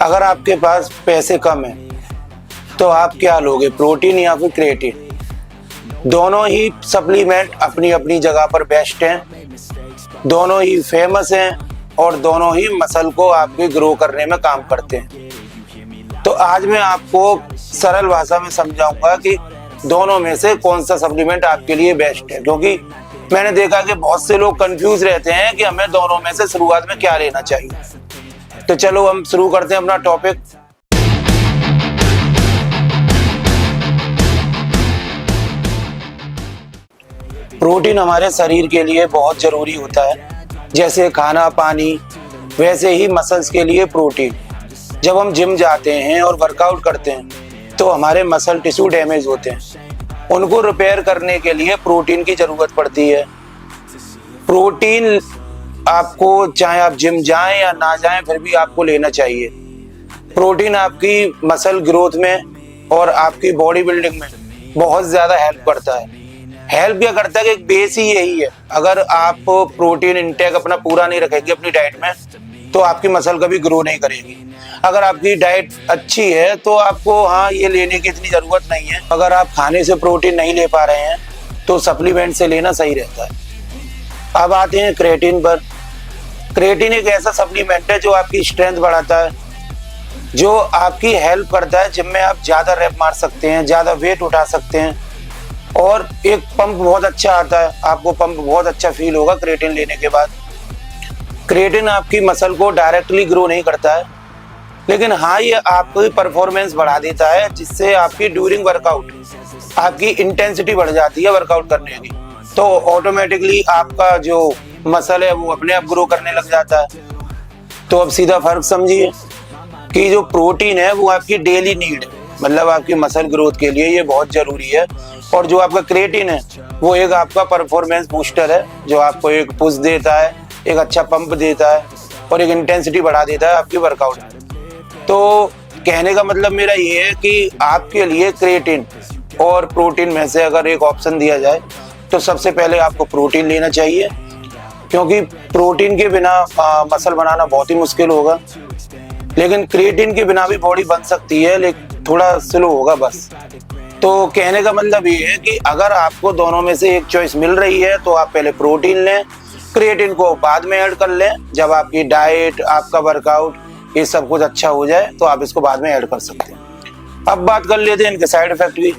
अगर आपके पास पैसे कम है तो आप क्या लोगे, प्रोटीन या फिर क्रिएटिन? दोनों ही सप्लीमेंट अपनी अपनी जगह पर बेस्ट हैं, दोनों ही फेमस हैं और दोनों ही मसल को आपके ग्रो करने में काम करते हैं। तो आज मैं आपको सरल भाषा में समझाऊंगा कि दोनों में से कौन सा सप्लीमेंट आपके लिए बेस्ट है, क्योंकि मैंने देखा कि बहुत से लोग कंफ्यूज रहते हैं कि हमें दोनों में से शुरुआत में क्या लेना चाहिए। तो चलो हम शुरू करते हैं अपना टॉपिक। प्रोटीन हमारे शरीर के लिए बहुत जरूरी होता है, जैसे खाना पानी वैसे ही मसल्स के लिए प्रोटीन। जब हम जिम जाते हैं और वर्कआउट करते हैं तो हमारे मसल टिश्यू डैमेज होते हैं, उनको रिपेयर करने के लिए प्रोटीन की जरूरत पड़ती है। प्रोटीन आपको चाहे आप जिम जाएं या ना जाएं फिर भी आपको लेना चाहिए। प्रोटीन आपकी मसल ग्रोथ में और आपकी बॉडी बिल्डिंग में बहुत ज़्यादा हेल्प करता है। हेल्प क्या करता है कि एक बेस ही यही है, अगर आप प्रोटीन इंटेक अपना पूरा नहीं रखेंगे अपनी डाइट में तो आपकी मसल कभी ग्रो नहीं करेगी। अगर आपकी डाइट अच्छी है तो आपको ये लेने की इतनी ज़रूरत नहीं है। अगर आप खाने से प्रोटीन नहीं ले पा रहे हैं तो सप्लीमेंट से लेना सही रहता है। अब आते हैं क्रिएटिन पर। क्रिएटिन एक ऐसा सप्लीमेंट है जो आपकी स्ट्रेंथ बढ़ाता है, जो आपकी हेल्प करता है जिम में आप ज़्यादा रैप मार सकते हैं, ज़्यादा वेट उठा सकते हैं और एक पंप बहुत अच्छा आता है, आपको पंप बहुत अच्छा फील होगा क्रिएटिन लेने के बाद। क्रिएटिन आपकी मसल को डायरेक्टली ग्रो नहीं करता है, लेकिन ये आपकी परफॉर्मेंस बढ़ा देता है, जिससे आपकी ड्यूरिंग वर्कआउट आपकी इंटेंसिटी बढ़ जाती है वर्कआउट करने की, तो ऑटोमेटिकली आपका जो मसल है वो अपने आप ग्रो करने लग जाता है। तो अब सीधा फर्क समझिए कि जो प्रोटीन है वो आपकी डेली नीड है, मतलब आपकी मसल ग्रोथ के लिए ये बहुत जरूरी है। और जो आपका क्रिएटिन है वो एक आपका परफॉर्मेंस बूस्टर है, जो आपको एक पुश देता है, एक अच्छा पंप देता है और एक इंटेंसिटी बढ़ा देता है आपकी वर्कआउट में। तो कहने का मतलब मेरा ये है कि आपके लिए क्रिएटिन और प्रोटीन में से अगर एक ऑप्शन दिया जाए तो सबसे पहले आपको प्रोटीन लेना चाहिए, क्योंकि प्रोटीन के बिना मसल बनाना बहुत ही मुश्किल होगा। लेकिन क्रिएटिन के बिना भी बॉडी बन सकती है, लेकिन थोड़ा स्लो होगा बस। तो कहने का मतलब ये है कि अगर आपको दोनों में से एक चॉइस मिल रही है तो आप पहले प्रोटीन लें, क्रिएटिन को बाद में ऐड कर लें। जब आपकी डाइट, आपका वर्कआउट ये सब कुछ अच्छा हो जाए तो आप इसको बाद में ऐड कर सकते हैं। अब बात कर लेते हैं इनके साइड इफेक्ट की।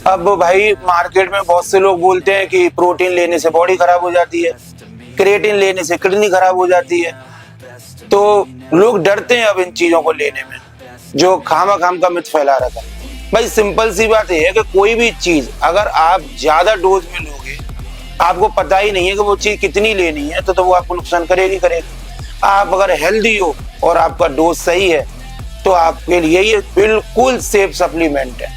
अब भाई मार्केट में बहुत से लोग बोलते हैं कि प्रोटीन लेने से बॉडी खराब हो जाती है, क्रिएटिन लेने से किडनी खराब हो जाती है। तो लोग डरते हैं अब इन चीज़ों को लेने में, जो खामा खाम का मिथ फैला रखा है। भाई सिंपल सी बात है कि कोई भी चीज़ अगर आप ज़्यादा डोज में लोगे, आपको पता ही नहीं है कि वो चीज़ कितनी लेनी है, तो वो आपको नुकसान करेगी। आप अगर हेल्दी हो और आपका डोज सही है तो आपके लिए ये बिल्कुल सेफ सप्लीमेंट है।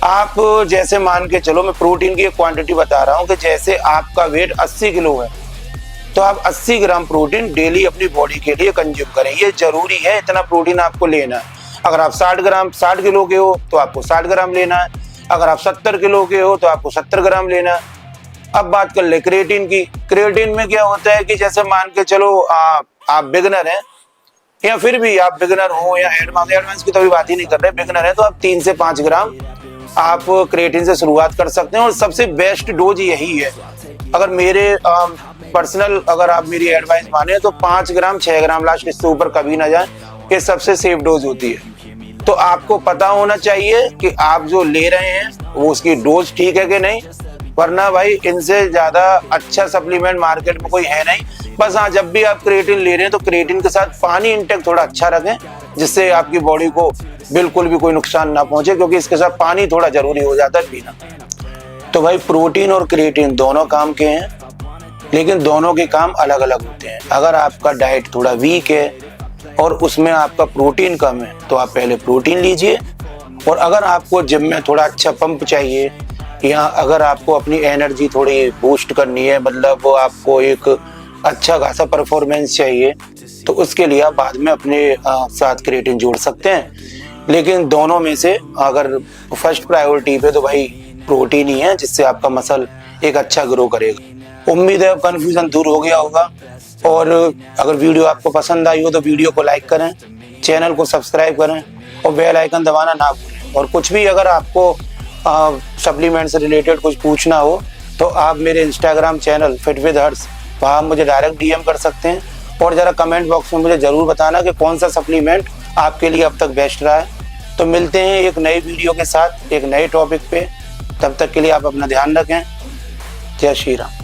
आप जैसे मान के चलो, मैं प्रोटीन की एक क्वांटिटी बता रहा हूँ कि जैसे आपका वेट 80 किलो है तो आप 80 ग्राम प्रोटीन डेली अपनी बॉडी के लिए कंज्यूम करें। ये जरूरी है, इतना प्रोटीन आपको लेना है। अगर आप 60 किलो के हो तो आपको 60 ग्राम लेना है, अगर आप 70 किलो के हो तो आपको 70 ग्राम लेना है। अब बात कर ले क्रिएटिन की। क्रिएटिन में क्या होता है कि जैसे मान के चलो आप बिगिनर हैं, या फिर भी आप बिगिनर हो या एडवांस की तो अभी बात ही नहीं कर रहे, बिगिनर है तो आप 3 से 5 ग्राम आप क्रिएटिन से शुरुआत कर सकते हैं और सबसे बेस्ट डोज यही है। अगर मेरे पर्सनल अगर आप मेरी एडवाइस माने तो 5 ग्राम 6 ग्राम लास्ट, इससे ऊपर कभी ना जाए, ये सबसे सेफ डोज होती है। तो आपको पता होना चाहिए कि आप जो ले रहे हैं वो उसकी डोज ठीक है कि नहीं, वरना भाई इनसे ज्यादा अच्छा सप्लीमेंट मार्केट में कोई है नहीं। बस जब भी आप क्रिएटिन ले रहे हैं तो क्रिएटिन के साथ पानी इंटेक थोड़ा अच्छा रखें, जिससे आपकी बॉडी को बिल्कुल भी कोई नुकसान ना पहुंचे, क्योंकि इसके साथ पानी थोड़ा जरूरी हो जाता है पीना। तो भाई प्रोटीन और क्रिएटिन दोनों काम के हैं, लेकिन दोनों के काम अलग अलग होते हैं। अगर आपका डाइट थोड़ा वीक है और उसमें आपका प्रोटीन कम है तो आप पहले प्रोटीन लीजिए, और अगर आपको जिम में थोड़ा अच्छा पंप चाहिए या अगर आपको अपनी एनर्जी थोड़ी बूस्ट करनी है, मतलब आपको एक अच्छा खासा परफॉर्मेंस चाहिए, तो उसके लिए आप बाद में अपने साथ क्रिएटिन जोड़ सकते हैं। लेकिन दोनों में से अगर फर्स्ट प्रायोरिटी पे तो भाई प्रोटीन ही है, जिससे आपका मसल एक अच्छा ग्रो करेगा। उम्मीद है कंफ्यूजन दूर हो गया होगा, और अगर वीडियो आपको पसंद आई हो तो वीडियो को लाइक करें, चैनल को सब्सक्राइब करें और बेल आइकन दबाना ना भूलें। और कुछ भी अगर आपको सप्लीमेंट से रिलेटेड कुछ पूछना हो तो आप मेरे इंस्टाग्राम चैनल फिट विद हर्ष, वहाँ मुझे डायरेक्ट DM कर सकते हैं। और ज़रा कमेंट बॉक्स में मुझे ज़रूर बताना कि कौन सा सप्लीमेंट आपके लिए अब तक बेस्ट रहा है। तो मिलते हैं एक नई वीडियो के साथ एक नए टॉपिक पे। तब तक के लिए आप अपना ध्यान रखें। जय श्री राम।